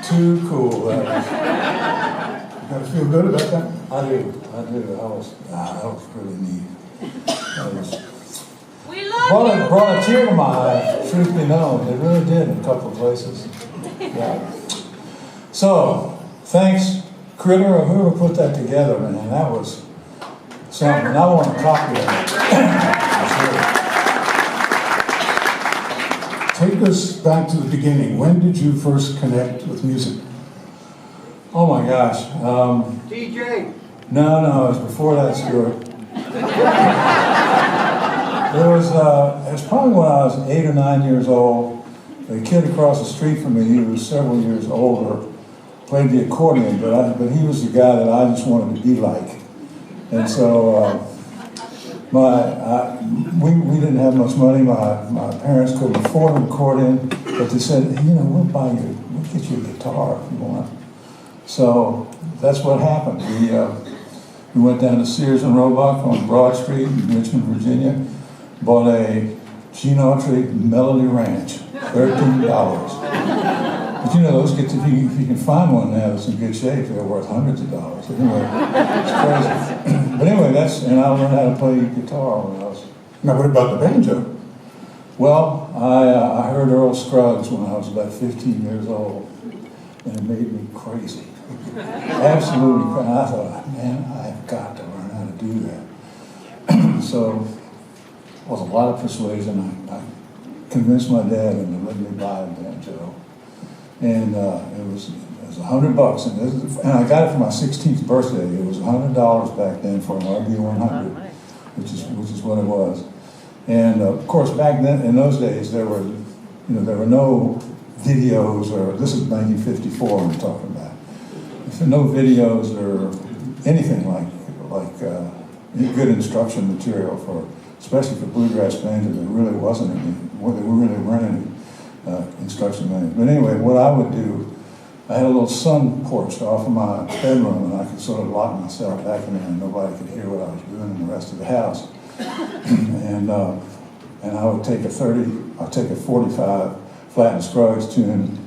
too cool. You gotta feel good about that? I do. That was really neat. That was, We love you. brought a tear to my eye, truth be known. It really did in a couple of places. Yeah. So, thanks, Critter, or whoever put that together, man. That was something. I want to copy that. Take us back to the beginning. When did you first connect with music? Oh my gosh. DJ. No, it was before that, Stuart. It was probably when I was 8 or 9 years old. A kid across the street from me, he was several years older, played the accordion, but he was the guy that I just wanted to be like. And so we didn't have much money. My parents couldn't afford an accordion, but they said, we'll get you a guitar if you want. So that's what happened. We went down to Sears and Roebuck on Broad Street in Richmond, Virginia, bought a Gene Autry Melody Ranch, $13. But those if you can find one now that's in good shape, they're worth hundreds of dollars. Anyway, it's crazy. But anyway, and I learned how to play guitar when I was. Now, what about the banjo? Well, I heard Earl Scruggs when I was about 15 years old, and it made me crazy. Absolutely crazy. I thought, man, I've got to learn how to do that. So, it was a lot of persuasion. I convinced my dad into letting me buy a banjo. And it was $100, and I got it for my 16th birthday. It was $100 back then for an RB100, which is what it was. And of course, back then, in those days, there were no videos, or this is 1954 I'm talking about. There were no videos or anything like good instruction material especially for bluegrass banjo. There really wasn't any. There really weren't any instruction manuals. But anyway, what I would do, I had a little sun porch off of my bedroom, and I could sort of lock myself back in there, and nobody could hear what I was doing in the rest of the house. And I would take a 45 Flatt & Scruggs tune,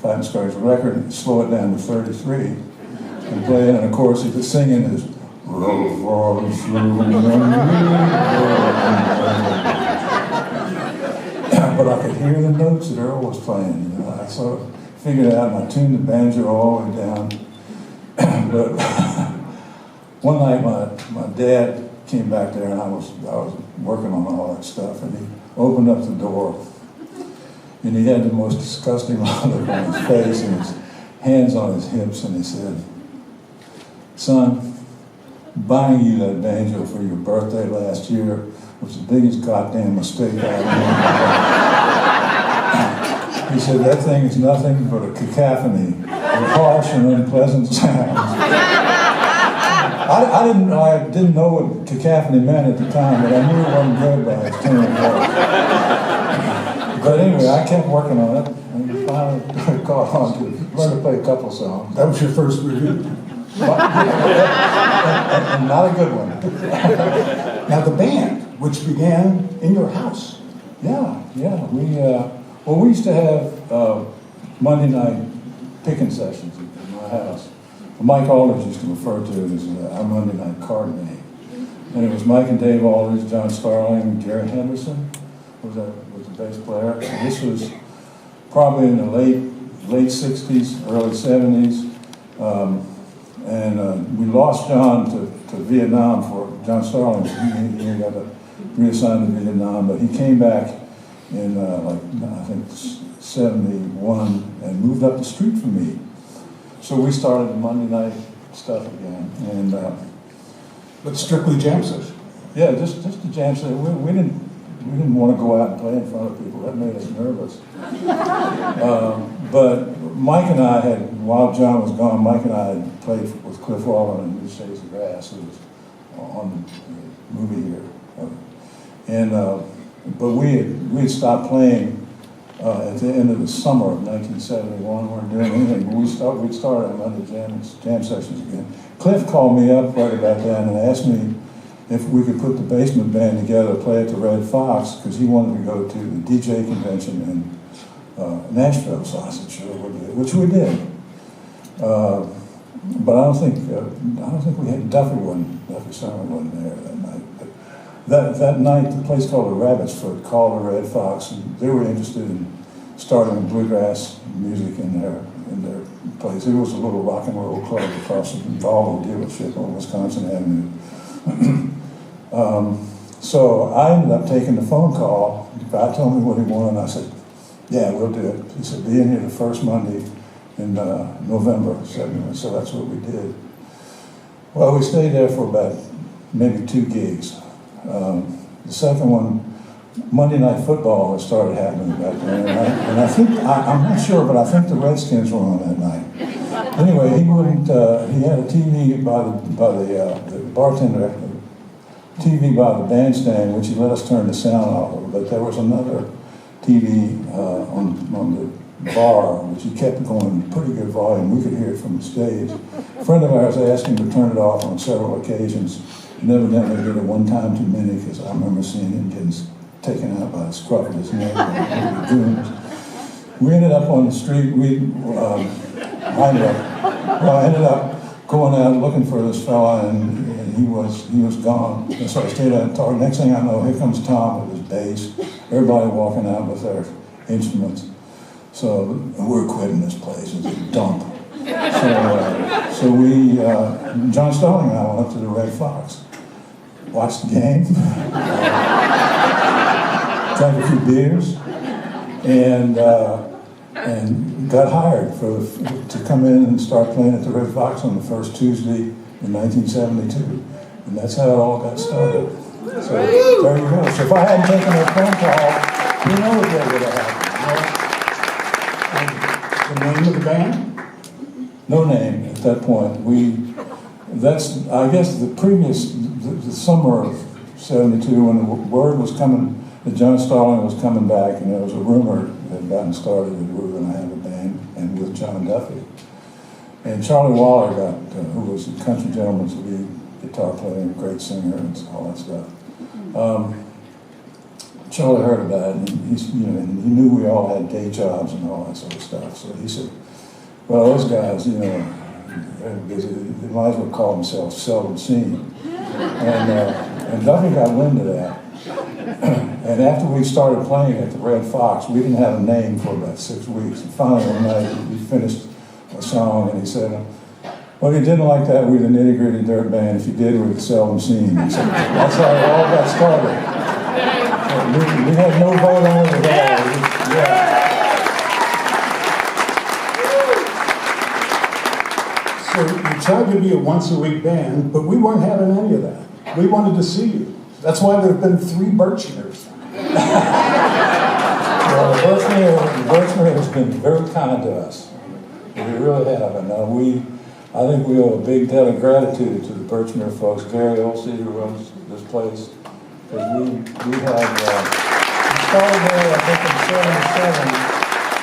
Flatt & Scruggs record, and slow it down to 33, and play it. And of course, the singing is. But I could hear the notes that Earl was playing. I sort of figured it out, and I tuned the banjo all the way down. But one night, my dad came back there, and I was working on all that stuff, and he opened up the door, and he had the most disgusting look on his face and his hands on his hips, and he said, "Son, buying you that banjo for your birthday last year was the biggest goddamn mistake I ever made." He said, "That thing is nothing but a cacophony of harsh and unpleasant sounds." I didn't know what cacophony meant at the time, but I knew it wasn't good by its tone of voice. But anyway, I kept working on it, and finally caught on to learn to play a couple songs. That was your first review. And not a good one. Now, the band, which began in your house. Yeah. We used to have Monday night picking sessions in my house. Mike Aldridge used to refer to it as our Monday night card game. And it was Mike and Dave Aldridge, John Starling, Jerry Henderson was the bass player. And this was probably in the late 60s, early 70s. And we lost John to Vietnam for John Starling. He got reassigned to Vietnam, but he came back in I think 71 and moved up the street from me. So we started the Monday night stuff again, and But strictly jam session. yeah, just the jam session. We didn't want to go out and play in front of people. That made us nervous. But Mike and I while John was gone, Mike and I had played with Cliff Wallen in New Shades of Grass, who was on the movie here. But we had stopped playing at the end of the summer of 1971. We weren't doing anything, but we'd started on Monday jam sessions again. Cliff called me up right about then and asked me if we could put the basement band together to play at the Red Fox, because he wanted to go to the DJ convention in Nashville. So I said, sure, we'll do it, which we did. But I don't think we had Duffy Summer wasn't there that night. But that night, the place called the Rabbit's Foot called the Red Fox, and they were interested in starting bluegrass music in their place. It was a little rock and roll club across the Volvo dealership on Wisconsin Avenue. So I ended up taking the phone call. The guy told me what he wanted, and I said, yeah, we'll do it. He said, be in here the first Monday in November. So that's what we did. Well, we stayed there for about maybe 2 gigs. The second one, Monday Night Football started happening back then, and I think, I'm not sure, but I think the Redskins were on that night. Anyway, he wouldn't, he had a TV by the bartender, TV by the bandstand, which he let us turn the sound off of, but there was another TV on the bar, which he kept going pretty good volume. We could hear it from the stage. A friend of ours asked him to turn it off on several occasions, and evidently did it one time too many, because I remember seeing him getting taken out by the scruff of his neck. We ended up on the street. I ended up going out looking for this fella, and he was gone. And so I stayed out and talked. Next thing I know, here comes Tom with his bass. Everybody walking out with their instruments. So we're quitting this place. It's a dump. So we, John Starling and I went up to the Red Fox, watched the game, drank a few beers, and got hired to come in and start playing at the Red Fox on the first Tuesday in 1972. And that's how it all got started. So there you go. So if I hadn't taken that phone call, who knows what would have happened? The name of the band? No name at that point. I guess the summer of 72, when the word was coming that John Starling was coming back, and there was a rumor that had gotten started that we were going to have a band, and with John Duffy. And Charlie Waller who was the country gentleman's lead guitar player, great singer, and all that stuff. Charlie heard about it, and he knew we all had day jobs and all that sort of stuff. So he said, well, those guys, they're busy. They might as well call themselves Seldom Scene. And Duffy got wind of that. And after we started playing at the Red Fox, we didn't have a name for about 6 weeks. And finally one night, we finished a song, and he said, well, if you didn't like that, we're the Nitty Gritty Dirt Band. If you did, we're the Seldom Scene. He said, that's how it all got started. We had no vote on it at all. Yeah. So you tried to be a once-a-week band, but we weren't having any of that. We wanted to see you. That's why there have been 3 Birchmeres. Well, Birchmere has been very kind to us. We really have. And I think we owe a big debt of gratitude to the Birchmere folks. Gary Olsey, who runs this place. Because we started there, I think, in 77,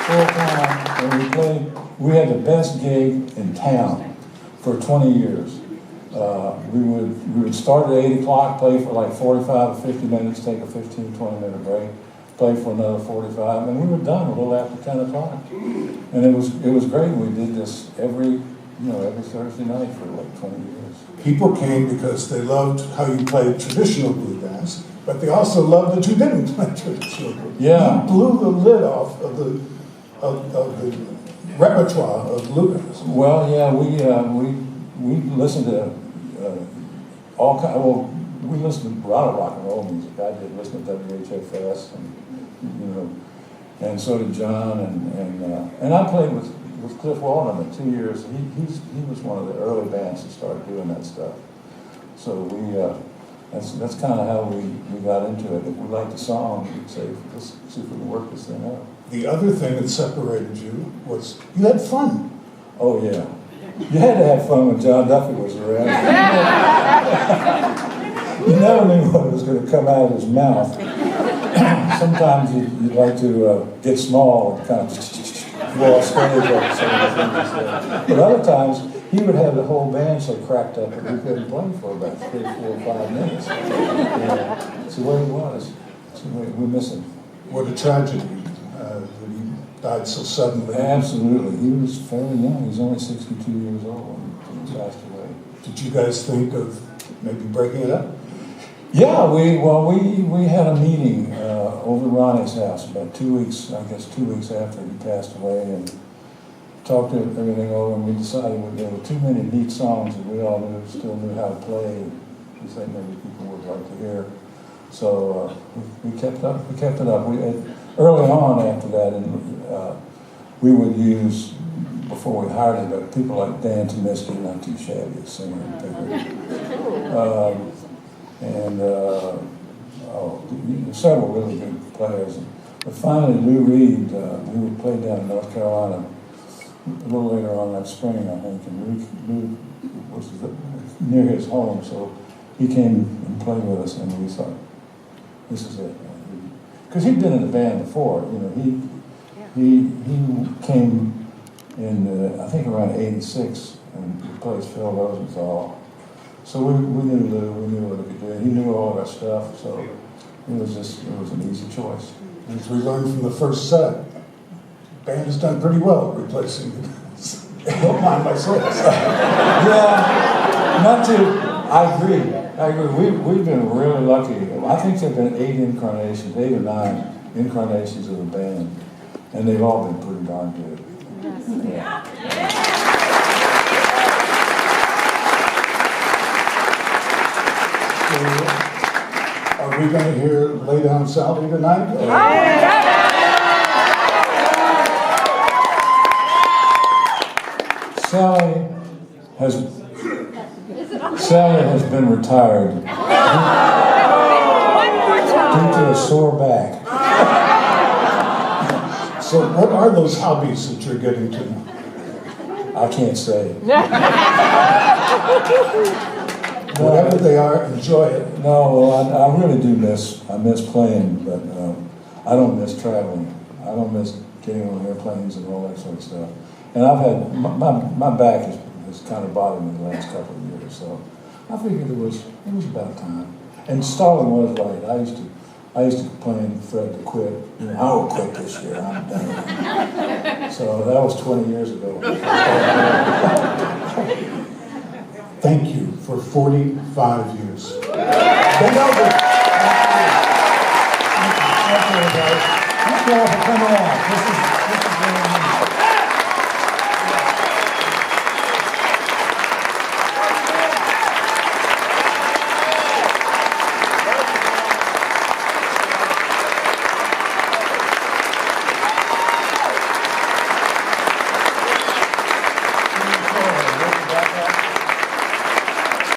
full time, and we had the best gig in town for 20 years. We would start at 8 o'clock, play for like 45 or 50 minutes, take a 15, 20-minute break, play for another 45, and we were done a little after 10 o'clock. And it was great. We did this every Thursday night for like 20 years. People came because they loved how you played traditional bluegrass, but they also loved that you didn't play traditional bluegrass. Yeah. You blew the lid off of the repertoire of bluegrass. Well, yeah, we listened to all kind. Well, we listened to a lot of rock and roll music. I did listen to WHFS, and so did John, and I played with Cliff Walden in 2 years. He was one of the early bands that started doing that stuff. So that's kind of how we got into it. If we liked the song, we'd say, let's see if we can work this thing out. The other thing that separated you was you had fun. Oh yeah, you had to have fun when John Duffy was around. You never knew what was going to come out of his mouth. Sometimes you'd like to get small and kind of go off stage or something. But other times, he would have the whole band so cracked up that we couldn't play for about 3, 4, 5 minutes. That's the way he was. We miss him. What a tragedy that he died so suddenly. Absolutely. He was fairly young. He's only 62 years old when he passed away. Did you guys think of maybe breaking it up? Yeah, we had a meeting over at Ronnie's house about 2 weeks, I guess 2 weeks after he passed away, and talked everything over, and we decided there were too many neat songs that we all still knew how to play, and we think maybe people would like to hear. So we kept it up. Early on after that, and we would use, before we hired him, people like Dan Tomisky, not too shabby, a singer and picker. Several really good players. But finally, Lou Reed, we played down in North Carolina a little later on that spring, I think, and Lou was near his home, so he came and played with us, and we thought, this is it. Because he'd been in the band before, you know, he came in, I think around 86, and replaced Phil Rosenthal. So we knew Lou, we knew what he could do. He knew all of our stuff, so it was an easy choice. As we learned from the first set, band has done pretty well at replacing don't mind my slips. Yeah, not to, I agree. We've been really lucky. I think there have been 8 or 9 incarnations of the band, and they've all been pretty darn good. Yeah. So, are we going to hear Lay Down Sally tonight? Sally has been retired due to a sore back. So what are those hobbies that you're getting to? I can't say. Whatever they are, enjoy it. No, well, I really do miss playing, but I don't miss traveling. I don't miss getting on airplanes and all that sort of stuff. And I've had, my back has kind of bothered me the last couple of years, so I figured it was about time. And Stalin was right. I used to plan Fred to quit. You know, I will quit this year. I'm done. So that was 20 years ago. Thank you for 45 years. Ben Eldridge. Thank you, everybody. Thank you all for coming out. This is